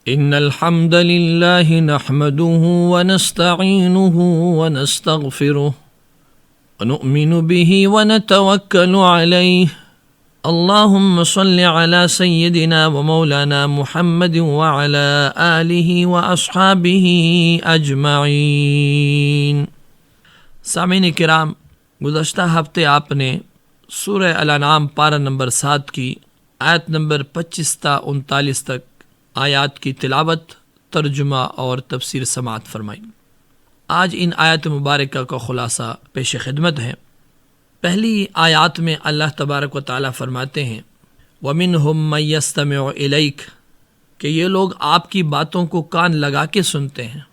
إن الحمد لله نحمده ونستعينه ونستغفره ونؤمن به ونتوكل عليه اللهم صل على سيدنا ومولانا محمد وعلى آله وأصحابه أجمعين۔ سامعین کرام، گزشتہ ہفتے آپ نے سورہ الانعام پارہ نمبر 7 کی آیت نمبر 25 تا 39 تک آیات کی تلاوت، ترجمہ اور تفسیر سماعت فرمائی۔ آج ان آیات مبارکہ کا خلاصہ پیش خدمت ہے۔ پہلی آیات میں اللہ تبارک و تعالیٰ فرماتے ہیں وَمِنْهُمْ مَنْ يَسْتَمِعُ إِلَيْكَ، کہ یہ لوگ آپ کی باتوں کو کان لگا کے سنتے ہیں۔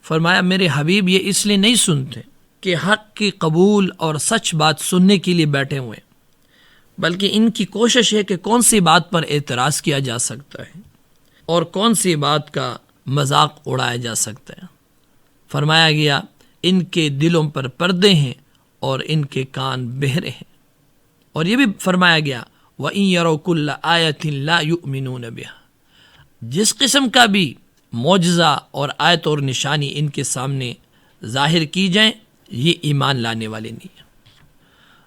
فرمایا میرے حبیب یہ اس لیے نہیں سنتے کہ حق کی قبول اور سچ بات سننے کے لیے بیٹھے ہوئے ہیں، بلکہ ان کی کوشش ہے کہ کون سی بات پر اعتراض کیا جا سکتا ہے اور کون سی بات کا مذاق اڑایا جا سکتا ہے۔ فرمایا گیا ان کے دلوں پر پردے ہیں اور ان کے کان بہرے ہیں۔ اور یہ بھی فرمایا گیا وَإِن يَرَوْا كُلَّ آيَةٍ لَا يُؤْمِنُونَ بِهَا، جس قسم کا بھی معجزہ اور آیت اور نشانی ان کے سامنے ظاہر کی جائیں یہ ایمان لانے والے نہیں ہیں،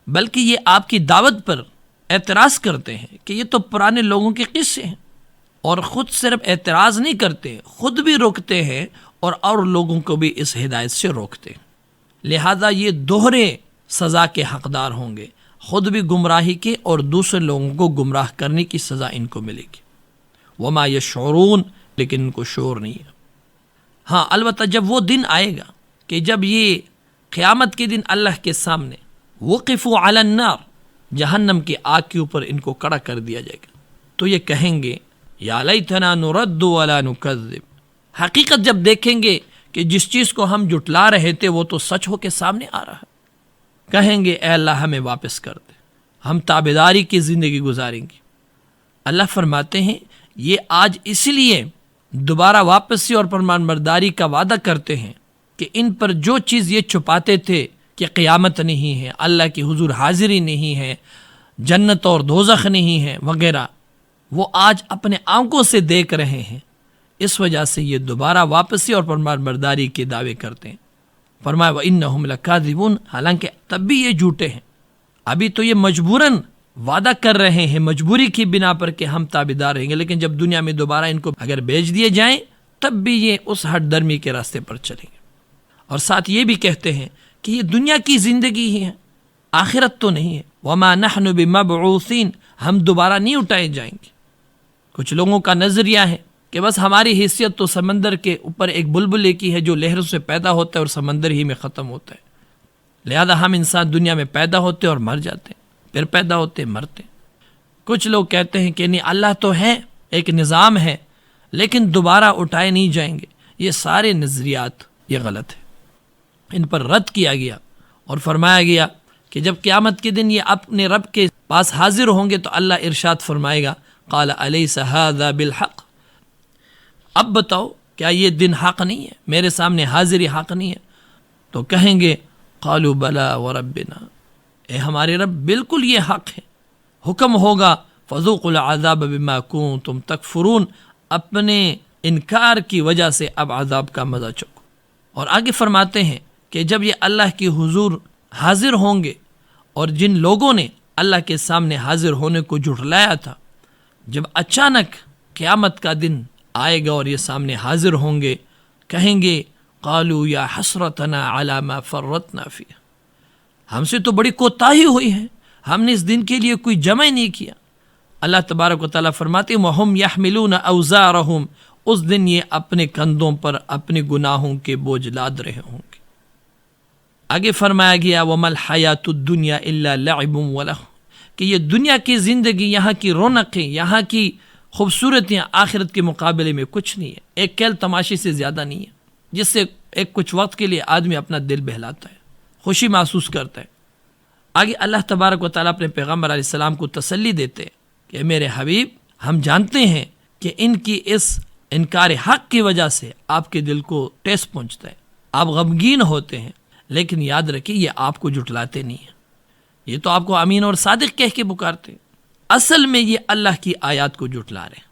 بلکہ یہ آپ کی دعوت پر اعتراض کرتے ہیں کہ یہ تو پرانے لوگوں کے قصے ہیں، اور خود صرف اعتراض نہیں کرتے، خود بھی روکتے ہیں اور لوگوں کو بھی اس ہدایت سے روکتے ہیں۔ لہذا یہ دوہرے سزا کے حقدار ہوں گے، خود بھی گمراہی کے اور دوسرے لوگوں کو گمراہ کرنے کی سزا ان کو ملے گی۔ وما یشعرون، لیکن ان کو شعور نہیں ہے۔ ہاں البتہ جب وہ دن آئے گا کہ جب یہ قیامت کے دن اللہ کے سامنے وقفوا علی النار، جہنم کی آگ کے اوپر ان کو کڑا کر دیا جائے گا، تو یہ کہیں گے یا لیتنا نرد ولا نکذب، حقیقت جب دیکھیں گے کہ جس چیز کو ہم جھٹلا رہے تھے وہ تو سچ ہو کے سامنے آ رہا ہے، کہیں گے اے اللہ ہمیں واپس کر دے، ہم تابعداری کی زندگی گزاریں گے۔ اللہ فرماتے ہیں یہ آج اس لیے دوبارہ واپسی اور فرمان برداری کا وعدہ کرتے ہیں کہ ان پر جو چیز یہ چھپاتے تھے کہ قیامت نہیں ہے، اللہ کی حضور حاضری نہیں ہے، جنت اور دوزخ نہیں ہے وغیرہ، وہ آج اپنے آنکھوں سے دیکھ رہے ہیں، اس وجہ سے یہ دوبارہ واپسی اور فرمان برداری کے دعوے کرتے ہیں۔ فرمایا وَإِنَّهُمْ لَكَاذِبُونَ، حالانکہ تب بھی یہ جھوٹے ہیں، ابھی تو یہ مجبوراً وعدہ کر رہے ہیں مجبوری کی بنا پر کہ ہم تابعدار رہیں گے، لیکن جب دنیا میں دوبارہ ان کو اگر بھیج دیے جائیں تب بھی یہ اس ہٹ درمی کے راستے پر چلیں گے۔ اور ساتھ یہ بھی کہتے ہیں کہ یہ دنیا کی زندگی ہی ہے، آخرت تو نہیں ہے۔ وَمَا نَحْنُ بِمَبْعُوثِينَ، ہم دوبارہ نہیں اٹھائے جائیں گے۔ کچھ لوگوں کا نظریہ ہے کہ بس ہماری حیثیت تو سمندر کے اوپر ایک بلبلے کی ہے جو لہروں سے پیدا ہوتا ہے اور سمندر ہی میں ختم ہوتا ہے، لہذا ہم انسان دنیا میں پیدا ہوتے اور مر جاتے ہیں، پھر پیدا ہوتے مرتے ہیں۔ کچھ لوگ کہتے ہیں کہ نہیں اللہ تو ہے، ایک نظام ہے، لیکن دوبارہ اٹھائے نہیں جائیں گے۔ یہ سارے نظریات یہ غلط ہے، ان پر رد کیا گیا اور فرمایا گیا کہ جب قیامت کے دن یہ اپنے رب کے پاس حاضر ہوں گے تو اللہ ارشاد فرمائے گا قال الیس ھذا بالحق، اب بتاؤ کیا یہ دن حق نہیں ہے، میرے سامنے حاضری حق نہیں ہے؟ تو کہیں گے قالوا بلا وربنا، اے ہمارے رب بالکل یہ حق ہے۔ حکم ہوگا فذوقوا العذاب بما کنتم تکفرون، اپنے انکار کی وجہ سے اب عذاب کا مزہ چکھو۔ اور آگے فرماتے ہیں کہ جب یہ اللہ کی حضور حاضر ہوں گے اور جن لوگوں نے اللہ کے سامنے حاضر ہونے کو جھٹلایا تھا، جب اچانک قیامت کا دن آئے گا اور یہ سامنے حاضر ہوں گے، کہیں گے قالوا یا حسرتنا علی ما فرطنا فیہ، ہم سے تو بڑی کوتاہی ہوئی ہے، ہم نے اس دن کے لیے کوئی جمع نہیں کیا۔ اللہ تبارک و تعالیٰ فرماتے ہیں وَهُمْ يَحْمِلُونَ أَوْزَارَهُمْ، اس دن یہ اپنے کندھوں پر اپنے گناہوں کے بوجھ لاد رہے ہوں گے۔ آگے فرمایا گیا وَمَا الْحَيَاةُ الدُّنْيَا إِلَّا لَعِبٌ وَلَهْوٌ، کہ یہ دنیا کی زندگی، یہاں کی رونقیں، یہاں کی خوبصورتیاں آخرت کے مقابلے میں کچھ نہیں ہے، ایک کھیل تماشے سے زیادہ نہیں ہے، جس سے ایک کچھ وقت کے لیے آدمی اپنا دل بہلاتا ہے، خوشی محسوس کرتا ہے۔ آگے اللہ تبارک و تعالیٰ اپنے پیغمبر علیہ السلام کو تسلی دیتے ہیں کہ میرے حبیب ہم جانتے ہیں کہ ان کی اس انکار حق کی وجہ سے آپ کے دل کو ٹیس پہنچتا ہے، آپ غمگین ہوتے ہیں، لیکن یاد رکھیے یہ آپ کو جھٹلاتے نہیں ہیں، یہ تو آپ کو امین اور صادق کہہ کے پکارتے ہیں، اصل میں یہ اللہ کی آیات کو جھٹلا رہے ہیں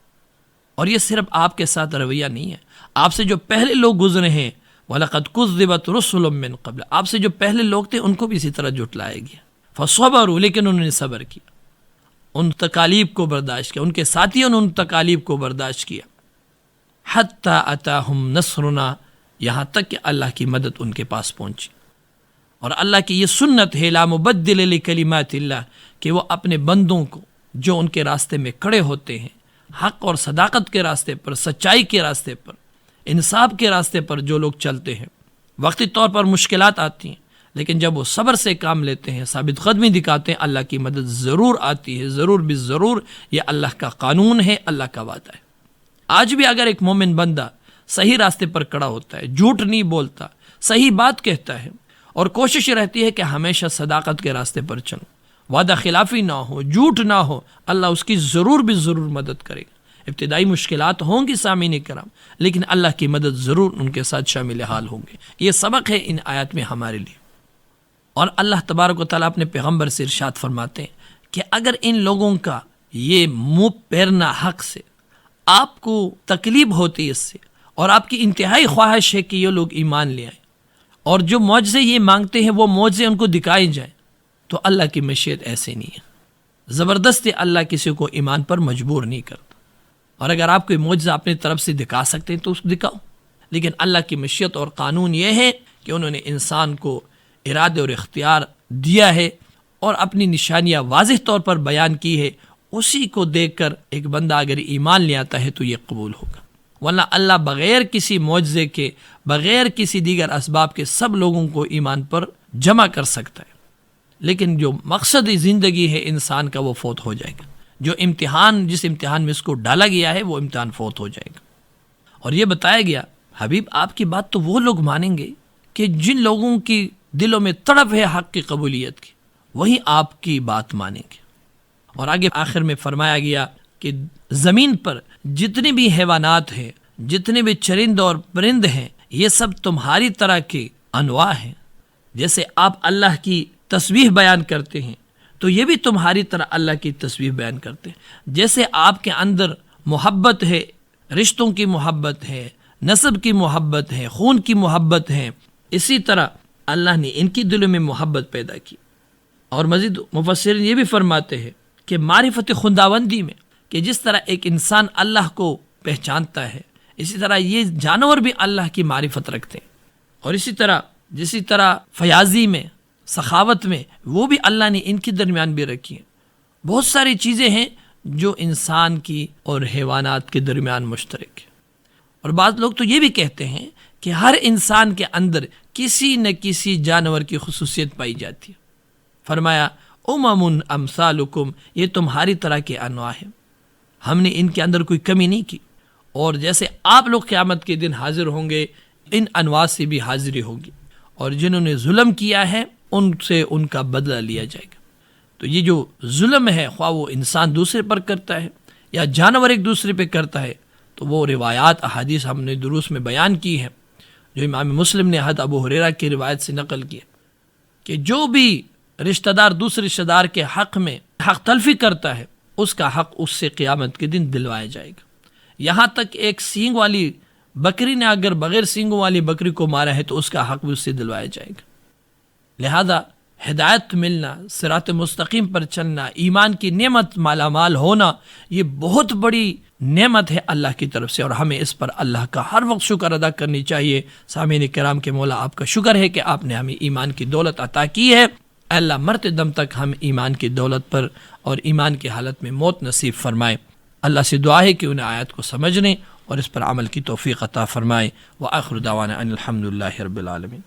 اور یہ صرف آپ کے ساتھ رویہ نہیں ہے، آپ سے جو پہلے لوگ گزرے ہیں وَلَقَدْ كُذِّبَتْ رُسُلٌ مِّن قَبْلِ، آپ سے جو پہلے لوگ تھے ان کو بھی اسی طرح جھٹلایا گیا، فَصَبَرُوا، لیکن انہوں نے صبر کیا، ان تکالیف کو برداشت کیا، ان کے ساتھیوں نے ان تکالیف کو برداشت کیا، حَتَّى أَتَاهُمْ نَصْرُنَا، یہاں تک کہ اللہ کی مدد ان کے پاس پہنچی۔ اور اللہ کی یہ سنت ہے لا مبدل لکلمات اللہ، کہ وہ اپنے بندوں کو جو ان کے راستے میں کھڑے ہوتے ہیں، حق اور صداقت کے راستے پر، سچائی کے راستے پر، انصاف کے راستے پر جو لوگ چلتے ہیں، وقتی طور پر مشکلات آتی ہیں لیکن جب وہ صبر سے کام لیتے ہیں، ثابت قدمی دکھاتے ہیں، اللہ کی مدد ضرور آتی ہے، ضرور بھی ضرور۔ یہ اللہ کا قانون ہے، اللہ کا وعدہ ہے۔ آج بھی اگر ایک مومن بندہ صحیح راستے پر کھڑا ہوتا ہے، جھوٹ نہیں بولتا، صحیح بات کہتا ہے، اور کوشش رہتی ہے کہ ہمیشہ صداقت کے راستے پر چلوں، وعدہ خلافی نہ ہو، جھوٹ نہ ہو، اللہ اس کی ضرور بھی ضرور مدد کرے گا۔ ابتدائی مشکلات ہوں گی سامعین کرام، لیکن اللہ کی مدد ضرور ان کے ساتھ شامل حال ہوں گے۔ یہ سبق ہے ان آیات میں ہمارے لیے۔ اور اللہ تبارک و تعالیٰ اپنے پیغمبر سے ارشاد فرماتے ہیں کہ اگر ان لوگوں کا یہ منہ پھیرنا حق سے، آپ کو تکلیف ہوتی اس سے، اور آپ کی انتہائی خواہش ہے کہ یہ لوگ ایمان لے آئیں، اور جو معجزے یہ مانگتے ہیں وہ معجزے ان کو دکھائے جائیں، تو اللہ کی مشیت ایسے نہیں ہے۔ زبردستی اللہ کسی کو ایمان پر مجبور نہیں کرتا، اور اگر آپ کوئی معجزہ اپنی طرف سے دکھا سکتے ہیں تو اس کو دکھاؤ، لیکن اللہ کی مشیت اور قانون یہ ہے کہ انہوں نے انسان کو ارادے اور اختیار دیا ہے اور اپنی نشانیاں واضح طور پر بیان کی ہے، اسی کو دیکھ کر ایک بندہ اگر ایمان لے آتا ہے تو یہ قبول ہوگا، ورنہ اللہ بغیر کسی معجزے کے، بغیر کسی دیگر اسباب کے سب لوگوں کو ایمان پر جمع کر سکتا ہے، لیکن جو مقصد زندگی ہے انسان کا وہ فوت ہو جائے گا، جو امتحان جس امتحان میں اس کو ڈالا گیا ہے وہ امتحان فوت ہو جائے گا۔ اور یہ بتایا گیا حبیب آپ کی بات تو وہ لوگ مانیں گے کہ جن لوگوں کی دلوں میں تڑپ ہے حق کی قبولیت کی، وہی آپ کی بات مانیں گے۔ اور آگے آخر میں فرمایا گیا کہ زمین پر جتنے بھی حیوانات ہیں، جتنے بھی چرند اور پرند ہیں، یہ سب تمہاری طرح کے انواع ہیں۔ جیسے آپ اللہ کی تسبیح بیان کرتے ہیں تو یہ بھی تمہاری طرح اللہ کی تسبیح بیان کرتے ہیں۔ جیسے آپ کے اندر محبت ہے، رشتوں کی محبت ہے، نسب کی محبت ہے، خون کی محبت ہے، اسی طرح اللہ نے ان کی دلوں میں محبت پیدا کی۔ اور مزید مفسرین یہ بھی فرماتے ہیں کہ معرفت خداوندی میں، کہ جس طرح ایک انسان اللہ کو پہچانتا ہے، اسی طرح یہ جانور بھی اللہ کی معرفت رکھتے ہیں، اور اسی طرح فیاضی میں، سخاوت میں، وہ بھی اللہ نے ان کے درمیان بھی رکھی ہیں۔ بہت ساری چیزیں ہیں جو انسان کی اور حیوانات کے درمیان مشترک ہے۔ اور بعض لوگ تو یہ بھی کہتے ہیں کہ ہر انسان کے اندر کسی نہ کسی جانور کی خصوصیت پائی جاتی ہے۔ فرمایا امم امثالکم، یہ تمہاری طرح کے انواع ہیں، ہم نے ان کے اندر کوئی کمی نہیں کی، اور جیسے آپ لوگ قیامت کے دن حاضر ہوں گے، ان انواع سے بھی حاضری ہوگی، اور جنہوں نے ظلم کیا ہے ان سے ان کا بدلہ لیا جائے گا۔ تو یہ جو ظلم ہے، خواہ وہ انسان دوسرے پر کرتا ہے یا جانور ایک دوسرے پہ کرتا ہے، تو وہ روایات احادیث ہم نے دروس میں بیان کی ہیں، جو امام مسلم نے حضرت ابو ہریرہ کی روایت سے نقل کی، کہ جو بھی رشتہ دار دوسرے رشتہ دار کے حق میں حق تلفی کرتا ہے، اس کا حق اس سے قیامت کے دن دلوایا جائے گا۔ یہاں تک ایک سینگ والی بکری نے اگر بغیر سینگوں والی بکری کو مارا ہے تو اس کا حق بھی اس سے دلوایا جائے گا۔ لہذا ہدایت ملنا، صراط مستقیم پر چلنا، ایمان کی نعمت مالا مال ہونا، یہ بہت بڑی نعمت ہے اللہ کی طرف سے، اور ہمیں اس پر اللہ کا ہر وقت شکر ادا کرنی چاہیے۔ سامعین کرام کے مولا آپ کا شکر ہے کہ آپ نے ہمیں ایمان کی دولت عطا کی ہے۔ اے اللہ مرتے دم تک ہم ایمان کی دولت پر اور ایمان کی حالت میں موت نصیب فرمائے۔ اللہ سے دعا ہے کہ انہیں آیات کو سمجھنے اور اس پر عمل کی توفیق عطا فرمائے۔ وآخر دعوانا ان الحمد للہ رب العالمین۔